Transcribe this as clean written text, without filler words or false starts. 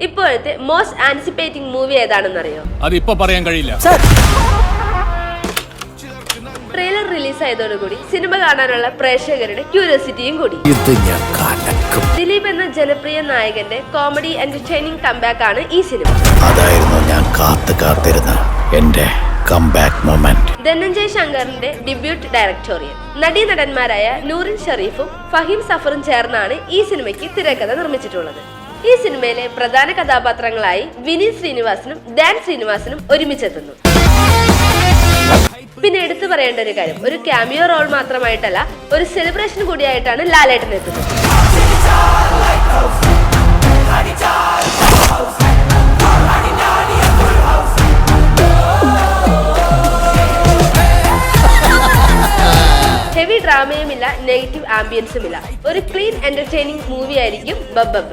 ഇപ്പോഴത്തെ most anticipating movie ഏതാണെന്നറിയോ? അതിപ്പോ പറയാൻ കഴിയില്ല. ട്രെയിലർ റിലീസ് ആയതോടുകൂടി സിനിമ കാണാനുള്ള പ്രേക്ഷകരുടെ ക്യൂരിയോസിറ്റിയും കൂടി. ദിലീപ് എന്ന ജനപ്രിയ നായകന്റെ കോമഡി എന്റർടൈനിങ് കംബാക്ക് ആണ് ഈ സിനിമ. അതായിരുന്നു ഞാൻ കാത്തിരുന്ന എന്റെ കംബാക്ക് മൊമെന്റ്. ധനഞ്ജയ് ശങ്കറിന്റെ ഡെബ്യൂട്ട് ഡയറക്ടോറിയൽ. നടീനടന്മാരായ നൂറിൻ ഷെരീഫും ഫഹീം സഫറും ചേർന്നാണ് ഈ സിനിമയ്ക്ക് തിരക്കഥ നിർമ്മിച്ചിട്ടുള്ളത്. ഈ സിനിമയിലെ പ്രധാന കഥാപാത്രങ്ങളായി വിനീത് ശ്രീനിവാസനും ഡാൻ ശ്രീനിവാസനും ഒരുമിച്ചെത്തുന്നു. പിന്നെ എടുത്തു പറയേണ്ട ഒരു കാര്യം, ഒരു ക്യാമിയോ റോൾ മാത്രമായിട്ടല്ല, ഒരു സെലിബ്രേഷൻ കൂടിയായിട്ടാണ് ലാലേട്ടൻ എത്തുന്നത്. ഹെവി ഡ്രാമയുമില്ല, നെഗറ്റീവ് ആംബിയൻസുമില്ല. ഒരു ക്ലീൻ എന്റർടൈനിങ് മൂവി ആയിരിക്കും ബബ്ബബ്ബ.